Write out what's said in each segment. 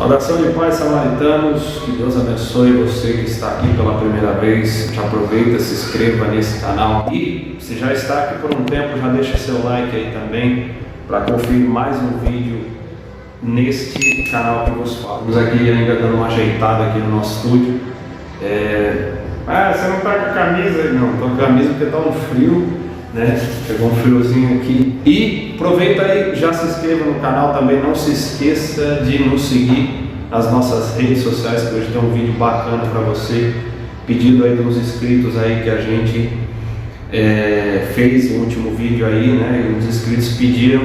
Saudação de paz, samaritanos, que Deus abençoe você que está aqui pela primeira vez. Já aproveita, se inscreva nesse canal e se já está aqui por um tempo, já deixa seu like aí também para conferir mais um vídeo neste canal que vos falo. Estamos aqui ainda dando uma ajeitada aqui no nosso estúdio. Você não está com a camisa? Não, estou com a camisa porque está um frio, né? Pegou um friozinho aqui. E aproveita aí, já se inscreva no canal também, não se esqueça de nos seguir nas nossas redes sociais, que hoje tem um vídeo bacana para você, pedido aí dos inscritos aí que a gente fez o último vídeo aí, né? E os inscritos pediram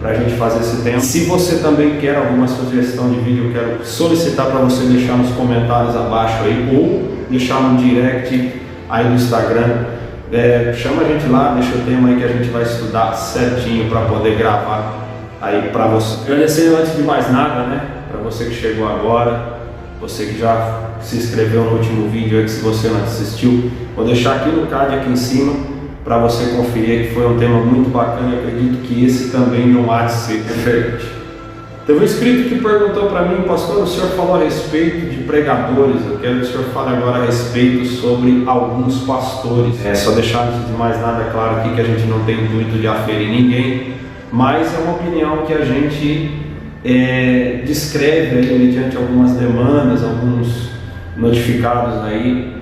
para a gente fazer esse tema. Se você também quer alguma sugestão de vídeo, eu quero solicitar para você deixar nos comentários abaixo aí, ou deixar no direct aí no Instagram. Chama a gente lá, deixa o tema aí que a gente vai estudar certinho para poder gravar aí para você. Agradecendo antes de mais nada, né, para você que chegou agora, você que já se inscreveu no último vídeo aí, que se você não assistiu, vou deixar aqui no card aqui em cima para você conferir, que foi um tema muito bacana e acredito que esse também não há de ser diferente. Teve um inscrito que perguntou para mim: pastor, o senhor falou a respeito de pregadores, eu quero que o senhor fale agora a respeito sobre alguns pastores. Só deixar antes de mais nada claro aqui que a gente não tem intuito de aferir ninguém, mas é uma opinião que a gente descreve aí mediante algumas demandas, alguns notificados aí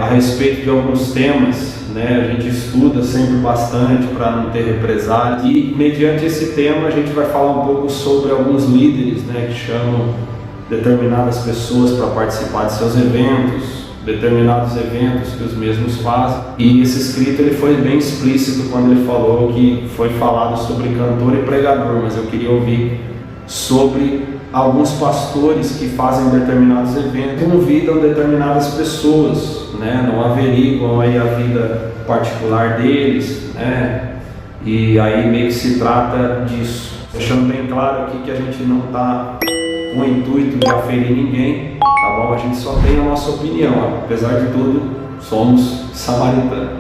a respeito de alguns temas, né? A gente estuda sempre bastante para não ter represálias, e mediante esse tema a gente vai falar um pouco sobre alguns líderes, né, que chamam determinadas pessoas para participar de seus eventos, determinados eventos que os mesmos fazem. E esse escrito ele foi bem explícito quando ele falou que foi falado sobre cantor e pregador, mas eu queria ouvir sobre alguns pastores que fazem determinados eventos, convidam determinadas pessoas, né? Não averiguam aí a vida particular deles, né? E aí meio que se trata disso. Deixando bem claro aqui que a gente não está com o intuito de aferir ninguém, tá bom? A gente só tem a nossa opinião, apesar de tudo, somos samaritanos.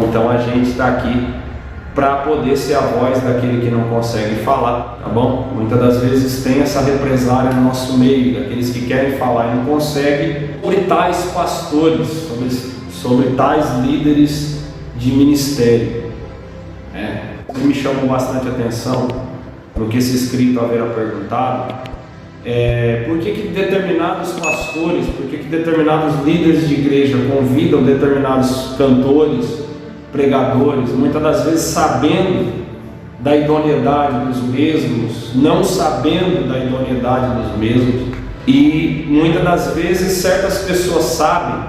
Então a gente está aqui para poder ser a voz daquele que não consegue falar, tá bom? Muitas das vezes tem essa represália no nosso meio, daqueles que querem falar e não conseguem, sobre tais pastores, sobre tais líderes de ministério. Me chamou bastante atenção no que esse escrito haverá perguntado, por que determinados pastores, por que determinados líderes de igreja convidam determinados cantores, pregadores, muitas das vezes sabendo da idoneidade dos mesmos, não sabendo da idoneidade dos mesmos, e muitas das vezes certas pessoas sabem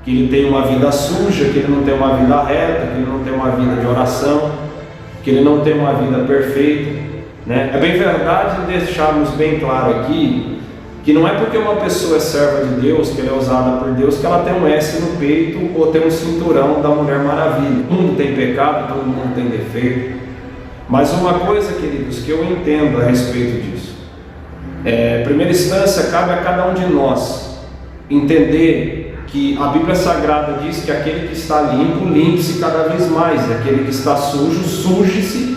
que ele tem uma vida suja, que ele não tem uma vida reta, que ele não tem uma vida de oração, que ele não tem uma vida perfeita, né? É bem verdade deixarmos bem claro aqui que não é porque uma pessoa é serva de Deus, que ela é usada por Deus, que ela tem um S no peito ou tem um cinturão da Mulher Maravilha. Todo mundo tem pecado, todo mundo tem defeito. Mas uma coisa, queridos, que eu entendo a respeito disso, em primeira instância, cabe a cada um de nós entender que a Bíblia Sagrada diz que aquele que está limpo, limpe-se cada vez mais, e aquele que está sujo, suje-se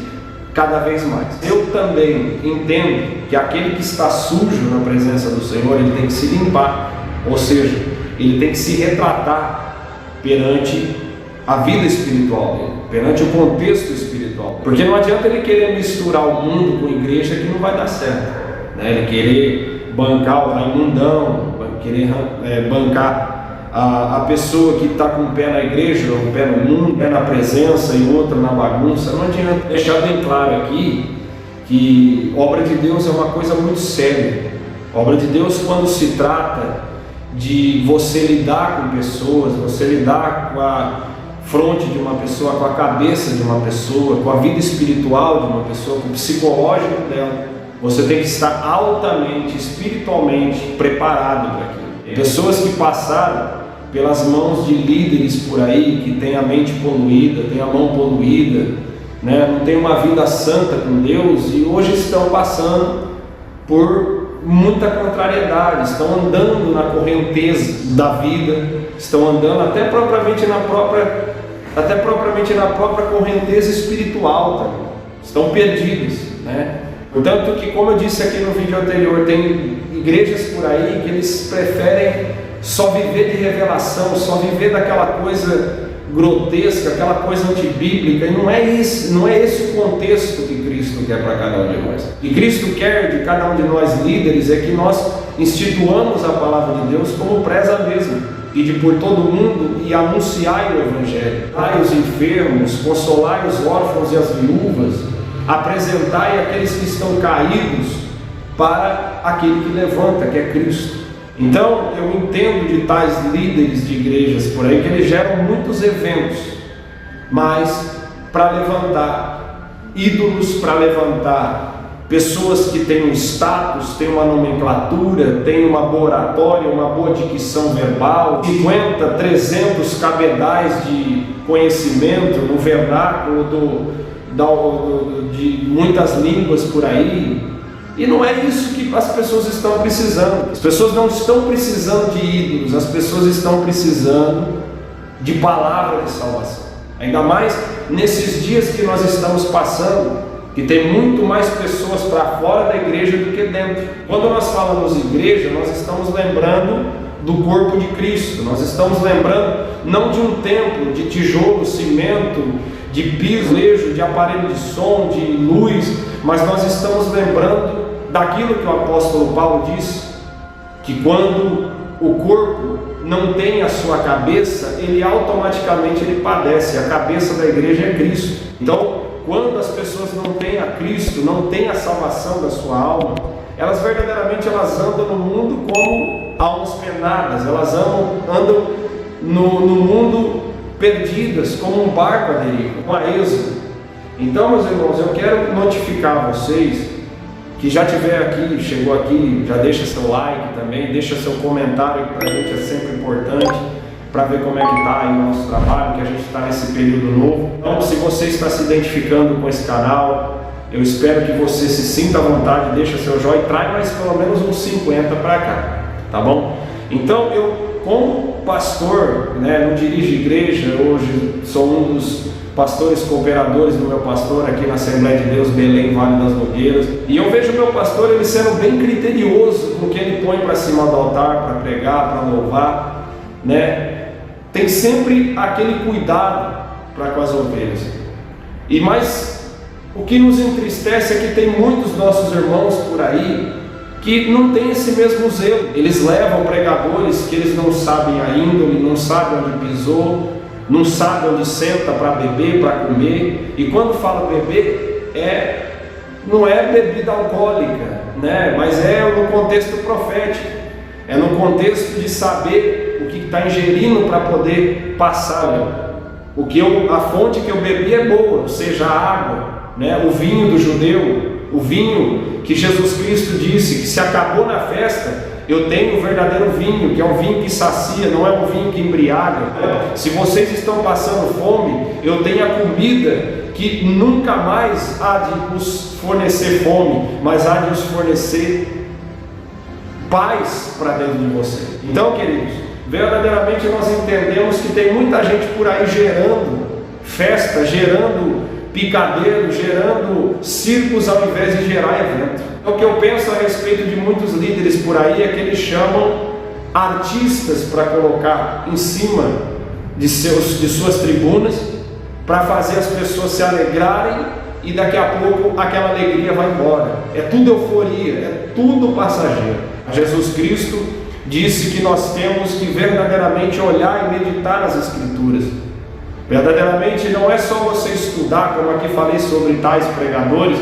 cada vez mais. Eu também entendo que aquele que está sujo na presença do Senhor, ele tem que se limpar, ou seja, ele tem que se retratar perante a vida espiritual dele, perante o contexto espiritual, porque não adianta ele querer misturar o mundo com a igreja, que não vai dar certo, né? Ele querer bancar o Raimundão, querer bancar a pessoa que está com um pé na igreja, um pé no mundo, um pé na presença e outro na bagunça. Não adianta. Deixar bem claro aqui que obra de Deus é uma coisa muito séria. Obra de Deus, quando se trata de você lidar com pessoas, você lidar com a fronte de uma pessoa, com a cabeça de uma pessoa, com a vida espiritual de uma pessoa, com o psicológico dela, você tem que estar altamente, espiritualmente preparado para aquilo. Pessoas que passaram pelas mãos de líderes por aí, que têm a mente poluída, têm a mão poluída, né? Não tem uma vida santa com Deus, e hoje estão passando por muita contrariedade, estão andando na correnteza da vida, estão andando até propriamente na própria correnteza espiritual, tá? Estão perdidos, né? Portanto, que como eu disse aqui no vídeo anterior, tem igrejas por aí que eles preferem só viver de revelação, só viver daquela coisa grotesca, aquela coisa antibíblica, e não é esse o contexto que Cristo quer para cada um de nós. O que Cristo quer de cada um de nós líderes é que nós instituamos a palavra de Deus como preza mesmo, e de por todo o mundo e anunciai o Evangelho, curai os enfermos, consolai os órfãos e as viúvas, apresentai aqueles que estão caídos para aquele que levanta, que é Cristo. Então, eu entendo de tais líderes de igrejas por aí que eles geram muitos eventos, mas para levantar ídolos, para levantar pessoas que têm um status, têm uma nomenclatura, têm uma boa oratória, uma boa dicção verbal, 50, 300 cabedais de conhecimento no vernáculo de muitas línguas por aí. E não é isso que as pessoas estão precisando. As pessoas não estão precisando de ídolos, as pessoas estão precisando de palavra de salvação. Ainda mais nesses dias que nós estamos passando, que tem muito mais pessoas para fora da igreja do que dentro. Quando nós falamos igreja, nós estamos lembrando do corpo de Cristo. Nós estamos lembrando não de um templo de tijolo, cimento, de piso, de aparelho de som, de luz, mas nós estamos lembrando daquilo que o apóstolo Paulo disse, que quando o corpo não tem a sua cabeça, ele automaticamente padece. A cabeça da igreja é Cristo. Então, quando as pessoas não têm a Cristo, não têm a salvação da sua alma, elas verdadeiramente andam no mundo como almas penadas, elas andam no mundo perdidas, como um barco à deriva, uma êxodo. Então, meus irmãos, eu quero notificar vocês que já estiver aqui, chegou aqui, já deixa seu like também, deixa seu comentário, que para a gente é sempre importante, para ver como é que está aí o nosso trabalho, que a gente está nesse período novo. Então, se você está se identificando com esse canal, eu espero que você se sinta à vontade, deixa seu joinha e traz mais pelo menos uns 50 para cá, tá bom? Então, eu, como pastor, não dirijo igreja, hoje sou um dos pastores cooperadores do meu pastor aqui na Assembleia de Deus Belém, Vale das Nogueiras, e eu vejo o meu pastor ele sendo bem criterioso com o que ele põe para cima do altar, para pregar, para louvar, tem sempre aquele cuidado para com as ovelhas. Mas o que nos entristece é que tem muitos nossos irmãos por aí que não tem esse mesmo zelo. Eles levam pregadores que eles não sabem a índole, não sabem onde pisou, não sabem onde senta para beber, para comer. E quando fala beber, não é bebida alcoólica, mas é no contexto profético, é no contexto de saber o que está ingerindo para poder passar. A fonte que eu bebi é boa, ou seja, a água, o vinho do judeu, o vinho que Jesus Cristo disse que se acabou na festa, eu tenho o verdadeiro vinho, que é um vinho que sacia, não é um vinho que embriaga. Se vocês estão passando fome, eu tenho a comida que nunca mais há de os fornecer fome, mas há de os fornecer paz para dentro de você. Então, queridos, verdadeiramente nós entendemos que tem muita gente por aí gerando festa, gerando picadeiro, gerando circos ao invés de gerar evento. O que eu penso a respeito de muitos líderes por aí é que eles chamam artistas para colocar em cima de suas tribunas, para fazer as pessoas se alegrarem, e daqui a pouco aquela alegria vai embora. É tudo euforia, é tudo passageiro. Jesus Cristo disse que nós temos que verdadeiramente olhar e meditar nas Escrituras. Verdadeiramente não é só você estudar, como aqui falei sobre tais pregadores,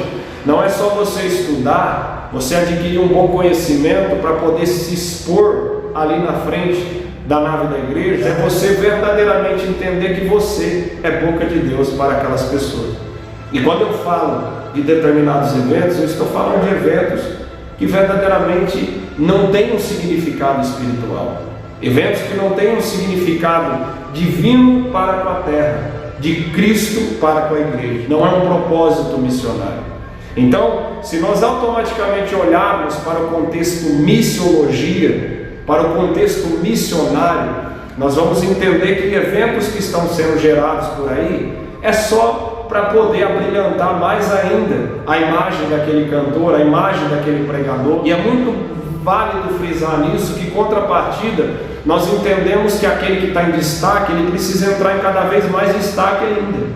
não é só você estudar, você adquirir um bom conhecimento para poder se expor ali na frente da nave da igreja, é você verdadeiramente entender que você é boca de Deus para aquelas pessoas. E quando eu falo de determinados eventos, eu estou falando de eventos que verdadeiramente não têm um significado espiritual, eventos que não têm um significado divino para com a terra, de Cristo para com a igreja. Não é um propósito missionário. Então, se nós automaticamente olharmos para o contexto missiologia, para o contexto missionário, nós vamos entender que eventos que estão sendo gerados por aí é só para poder abrilhantar mais ainda a imagem daquele cantor, a imagem daquele pregador. E é muito válido frisar nisso que, contrapartida, nós entendemos que aquele que está em destaque, ele precisa entrar em cada vez mais destaque ainda,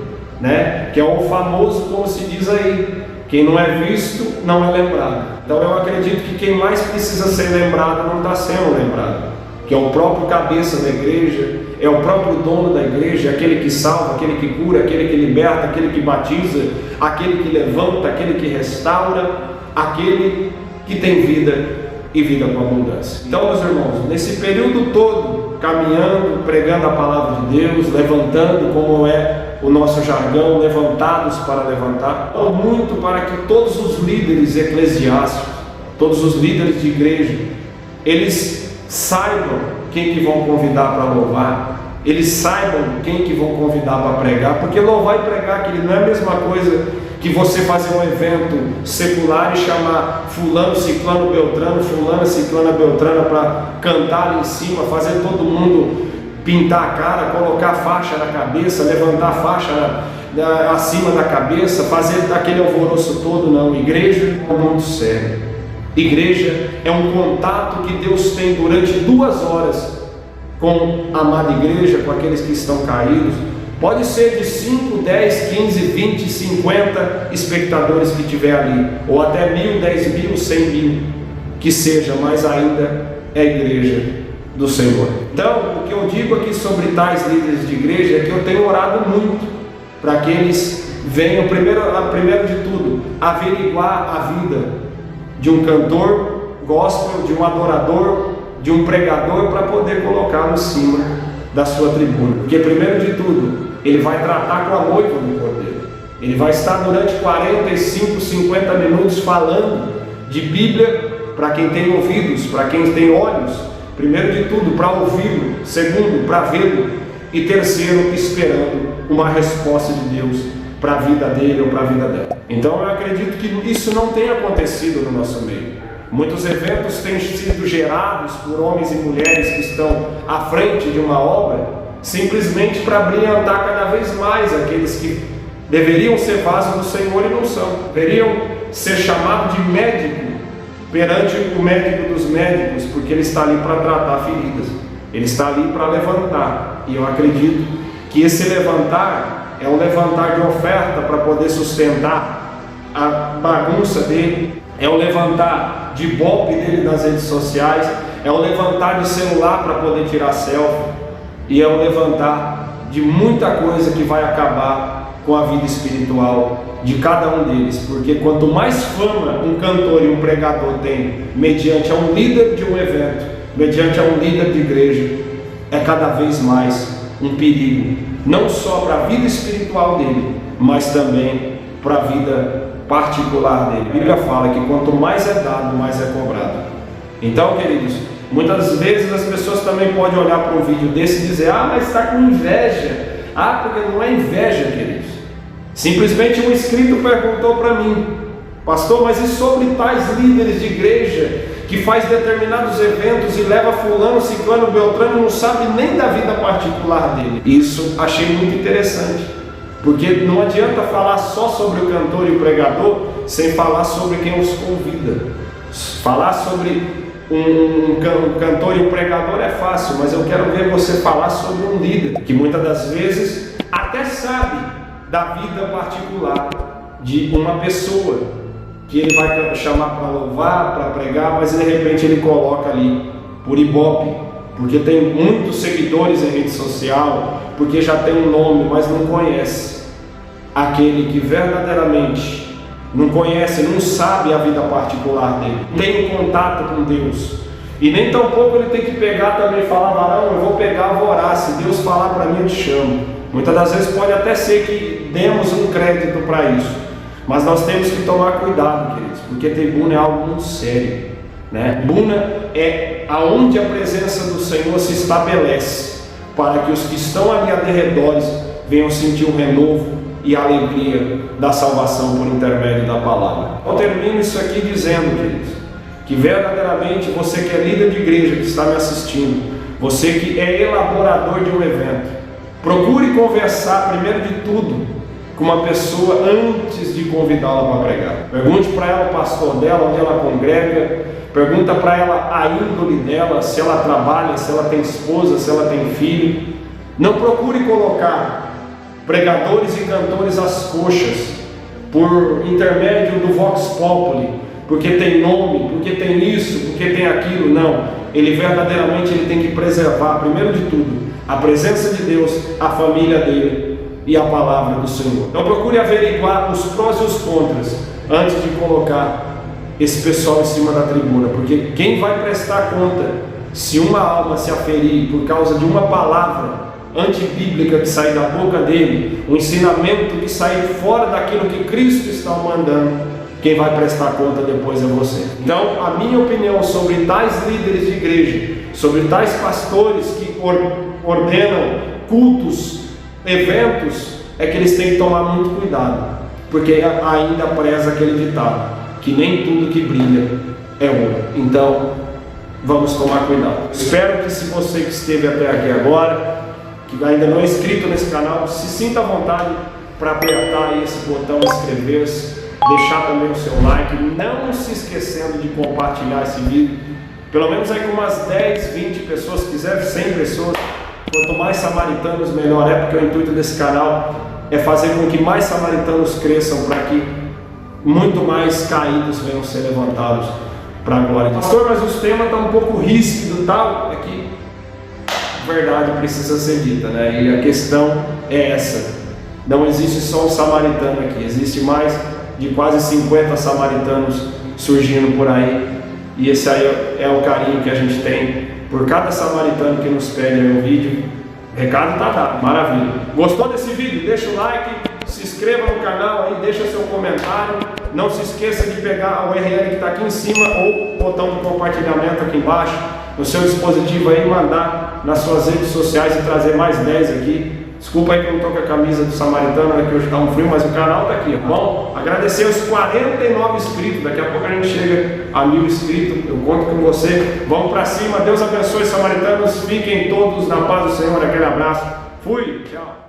né? Que é o famoso, como se diz aí, quem não é visto não é lembrado. Então eu acredito que quem mais precisa ser lembrado não está sendo lembrado, que é o próprio cabeça da igreja, é o próprio dono da igreja, aquele que salva, aquele que cura, aquele que liberta, aquele que batiza, aquele que levanta, aquele que restaura, aquele que tem vida e vida com abundância. Então, meus irmãos, nesse período todo, caminhando, pregando a palavra de Deus, levantando, como é o nosso jargão, levantados para levantar, muito para que todos os líderes eclesiásticos, todos os líderes de igreja, eles saibam quem que vão convidar para louvar, eles saibam quem que vão convidar para pregar, porque louvar e pregar, querido, não é a mesma coisa que você fazer um evento secular e chamar fulano, ciclano, beltrano, fulana, ciclana, beltrana para cantar ali em cima, fazer todo mundo pintar a cara, colocar faixa na cabeça, levantar a faixa acima da cabeça, fazer aquele alvoroço todo. Não, igreja é muito sério. Igreja é um contato que Deus tem durante 2 horas com a amada igreja, com aqueles que estão caídos. Pode ser de 5, 10, 15, 20, 50 espectadores que tiver ali, ou até 1.000, 10.000, 100.000, que seja, mas ainda é a igreja do Senhor. Então, o que eu digo aqui sobre tais líderes de igreja é que eu tenho orado muito para que eles venham, primeiro de tudo, averiguar a vida de um cantor gospel, de um adorador, de um pregador, para poder colocá-lo em cima da sua tribuna. Porque, primeiro de tudo, ele vai tratar com a noiva do Cordeiro. Ele vai estar durante 45, 50 minutos falando de Bíblia para quem tem ouvidos, para quem tem olhos. Primeiro de tudo, para ouvi-lo. Segundo, para vê-lo. E terceiro, esperando uma resposta de Deus para a vida dele ou para a vida dela. Então eu acredito que isso não tem acontecido no nosso meio. Muitos eventos têm sido gerados por homens e mulheres que estão à frente de uma obra, simplesmente para brilhantar cada vez mais aqueles que deveriam ser vasos do Senhor e não são. Deveriam ser chamados de médico perante o médico dos médicos, porque ele está ali para tratar feridas, ele está ali para levantar. E eu acredito que esse levantar é um levantar de oferta para poder sustentar a bagunça dele, é o levantar de ibope dele nas redes sociais, é o levantar de celular para poder tirar selfie, e é o levantar de muita coisa que vai acabar com a vida espiritual de cada um deles, porque quanto mais fama um cantor e um pregador tem mediante a um líder de um evento, mediante a um líder de igreja, é cada vez mais um perigo, não só para a vida espiritual dele, mas também para a vida particular dele. A Bíblia fala que quanto mais é dado, mais é cobrado. Então, queridos, muitas vezes as pessoas também podem olhar para um vídeo desse e dizer: ah, mas está com inveja. Ah, porque não é inveja, queridos. Simplesmente um inscrito perguntou para mim: pastor, mas e sobre tais líderes de igreja que faz determinados eventos e leva fulano, ciclano, beltrano e não sabe nem da vida particular dele? Isso achei muito interessante, porque não adianta falar só sobre o cantor e o pregador sem falar sobre quem os convida. Falar sobre um cantor e um pregador é fácil, mas eu quero ver você falar sobre um líder que muitas das vezes até sabe da vida particular de uma pessoa que ele vai chamar para louvar, para pregar, mas de repente ele coloca ali por ibope, porque tem muitos seguidores em rede social, porque já tem um nome, mas não conhece aquele que verdadeiramente não conhece, não sabe a vida particular dele, tem contato com Deus, e nem tampouco ele tem que pegar também e falar: varão, eu vou pegar, vou orar, se Deus falar para mim eu te chamo. Muitas das vezes pode até ser que demos um crédito para isso, mas nós temos que tomar cuidado, queridos, porque tribuna é algo muito sério, né? Tribuna é aonde a presença do Senhor se estabelece, para que os que estão ali arredores venham sentir o renovo e a alegria da salvação por intermédio da palavra. Eu termino isso aqui dizendo, queridos, que verdadeiramente você que é líder de igreja, que está me assistindo, você que é elaborador de um evento, procure conversar primeiro de tudo com uma pessoa antes de convidá-la para pregar. Pergunte para ela o pastor dela, onde ela congrega, Pergunta para ela a índole dela, se ela trabalha, se ela tem esposa, se ela tem filho. Não procure colocar pregadores e cantores às coxas por intermédio do Vox Populi, porque tem nome, porque tem isso, porque tem aquilo. Não, ele verdadeiramente tem que preservar, primeiro de tudo, a presença de Deus, a família dele e a palavra do Senhor. Então procure averiguar os prós e os contras antes de colocar esse pessoal em cima da tribuna, porque quem vai prestar conta se uma alma se aferir por causa de uma palavra antibíblica que sair da boca dele, um ensinamento que sair fora daquilo que Cristo está mandando, quem vai prestar conta depois é você. Então, a minha opinião sobre tais líderes de igreja, sobre tais pastores que ordenam cultos, eventos, é que eles têm que tomar muito cuidado, porque ainda preza aquele ditado, que nem tudo que brilha é ouro. Então, vamos tomar cuidado. Espero que, se você que esteve até aqui agora, que ainda não é inscrito nesse canal, se sinta à vontade para apertar aí esse botão inscrever-se, deixar também o seu like, não se esquecendo de compartilhar esse vídeo, pelo menos aí com umas 10, 20 pessoas, se quiser 100 pessoas, quanto mais samaritanos melhor é, porque o intuito desse canal é fazer com que mais samaritanos cresçam, para que muito mais caídos venham ser levantados para a glória de Deus. Pastor, mas o tema está um pouco ríspido, tal, é que a verdade precisa ser dita, né? E a questão é essa: não existe só um samaritano aqui, existe mais de quase 50 samaritanos surgindo por aí, e esse aí é o carinho que a gente tem por cada samaritano que nos pede aí o vídeo. O recado está dado, maravilha. Gostou desse vídeo? Deixa o like, se inscreva no canal aí, deixa seu comentário, não se esqueça de pegar a URL que está aqui em cima ou o botão de compartilhamento aqui embaixo no seu dispositivo aí, mandar nas suas redes sociais e trazer mais 10 aqui. Desculpa aí que eu não estou com a camisa do samaritano, né, que hoje está um frio, mas o canal está aqui, tá bom? Agradecer os 49 inscritos, daqui a pouco a gente chega a 1000 inscritos, eu conto com você. Vamos para cima, Deus abençoe, samaritanos, fiquem todos na paz do Senhor, aquele abraço, fui, tchau.